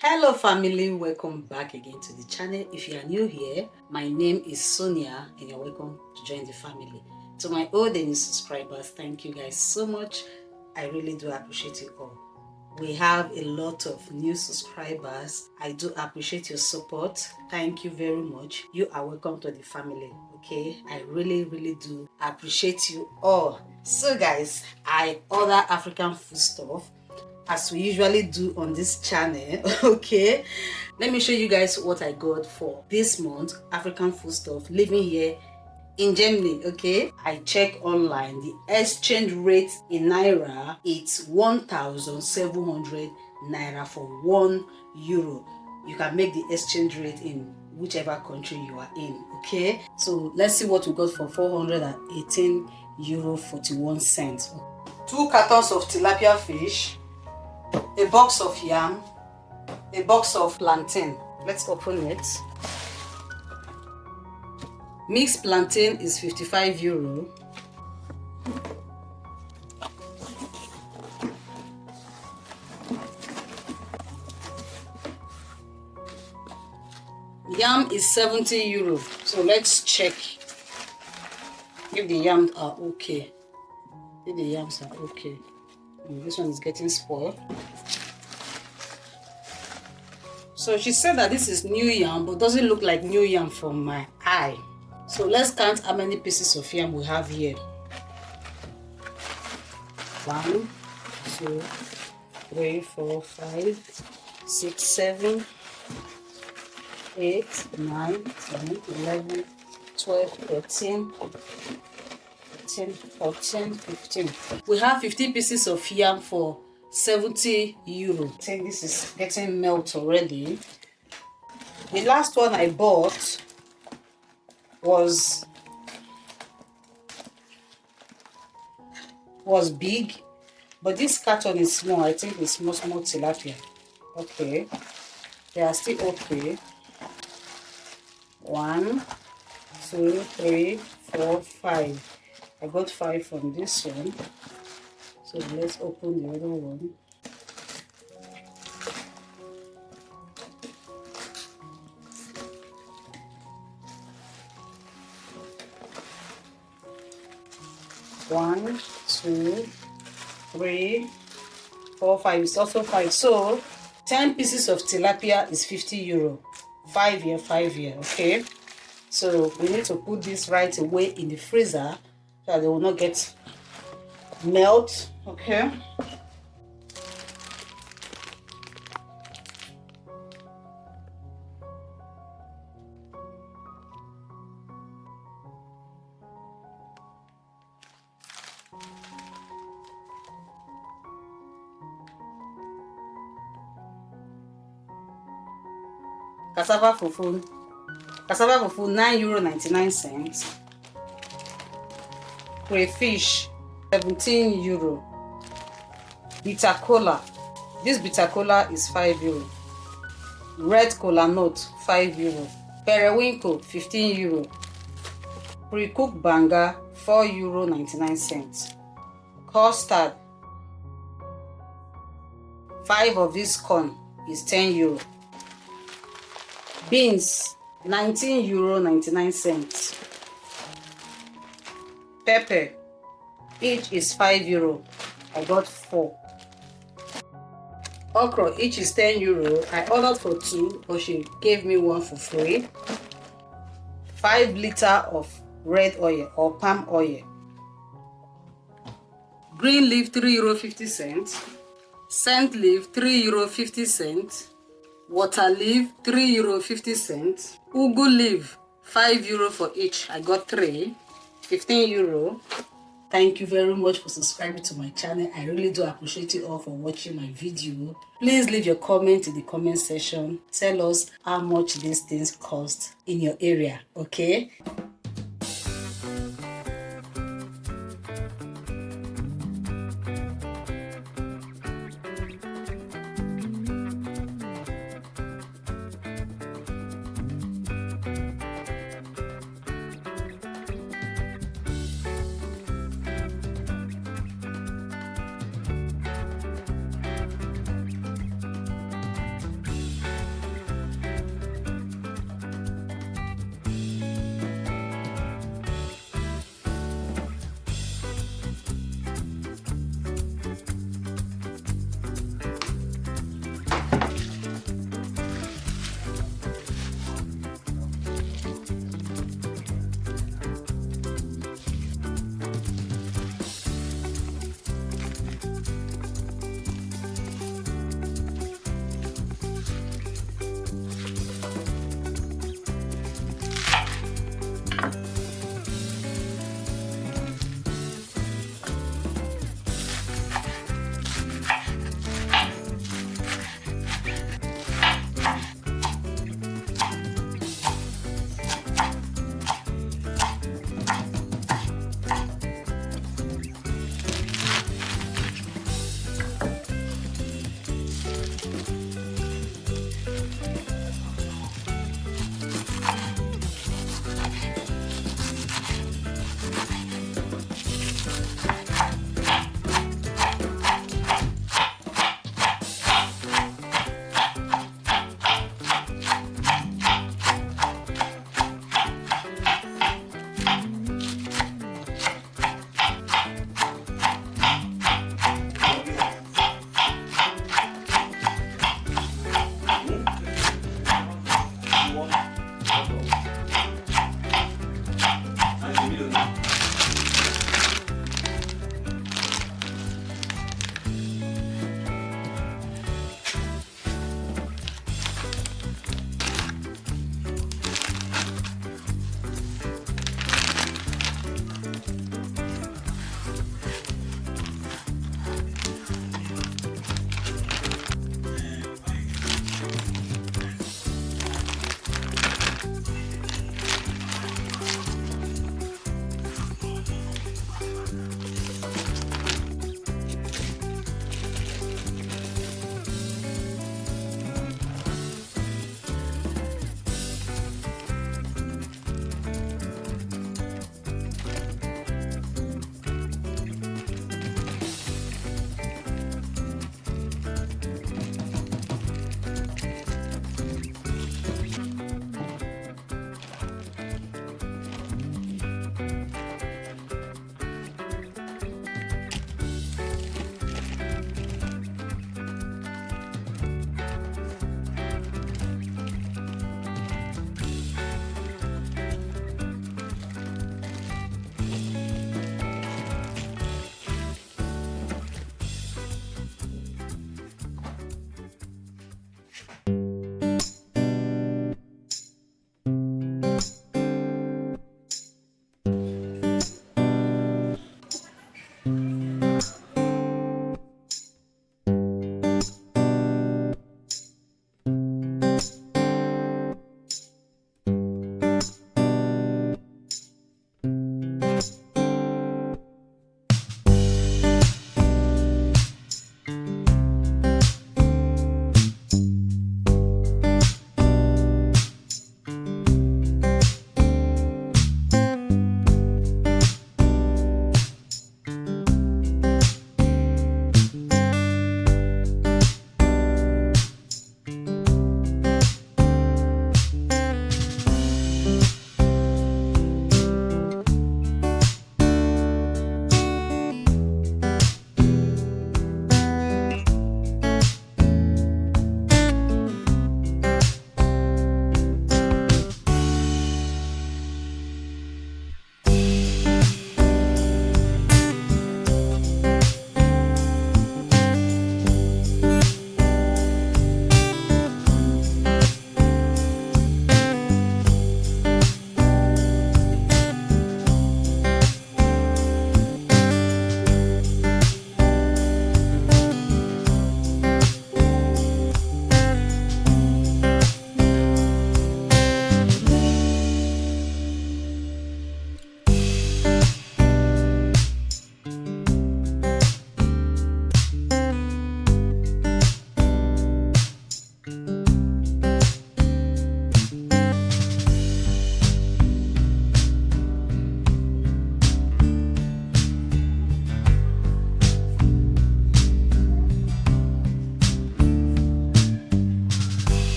Hello family, welcome back again to the channel. If you are new here, my name is Sonia and you're welcome to join the family. To my old and new subscribers, thank you guys so much. I really do appreciate you all. We have a lot of new subscribers. I do appreciate your support. Thank you very much. You are welcome to the family. Okay, I really do appreciate you all. So guys, I order African food stuff as we usually do on this channel. Okay, let me show you guys what I got for this month. African food stuff, living here in Germany. Okay, I check online, the exchange rate in naira, it's 1,700 naira for 1 euro. You can make the exchange rate in whichever country you are in. Okay, so let's see what we got for 418 euro 41 cents. 2 cartons of tilapia fish, a box of yam, a box of plantain. Let's open it. Mixed plantain is 55 euro. Yam is 70 euro. So let's check if the yams are okay. If the yams are okay. This one is getting spoiled. So she said that this is new yam, but doesn't look like new yam from my eye. So let's count how many pieces of yam we have here. 1, 2, 3, 4, 5, 6, 7, 8, 9, 10, 11, 12, 13, 14, 15. We have 15 pieces of yam for 70 euro. I think this is getting melt already. The last one I bought was big, but this carton is small. I think it's small tilapia. Okay, they are still okay. 1, 2, 3, 4, 5. I got 5 from this one. So let's open the other one. One, 2, 3, 4, 5. It's also 5. So 10 pieces of tilapia is 50 euro. 5 here, 5 here. Okay. So we need to put this right away in the freezer so that they will not get melt. Okay. Cassava fufu. Cassava fufu, €9.99. Crayfish, 17 euro. Bitter cola. This bitter cola is 5 euro. Red cola nut, 5 euro. Periwinkle, 15 euro. Pre-cooked banga, €4.99. Custard, 5 of this corn is 10 euro. Beans, €19.99. Pepper, each is 5 euro. I got 4. Okra, each is 10 euro. I ordered for 2, but she gave me 1 for free. 5 liters of red oil or palm oil. Green leaf, €3.50. Scent leaf, €3.50. Water leaf, €3.50. Ugu leaf, 5 euro for each. I got 3, 15 euro. Thank you very much for subscribing to my channel. I really do appreciate you all for watching my video. Please leave your comment in the comment section. Tell us how much these things cost in your area, okay?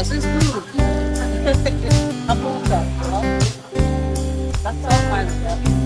Yes, it's good. Abunda. That's all fine.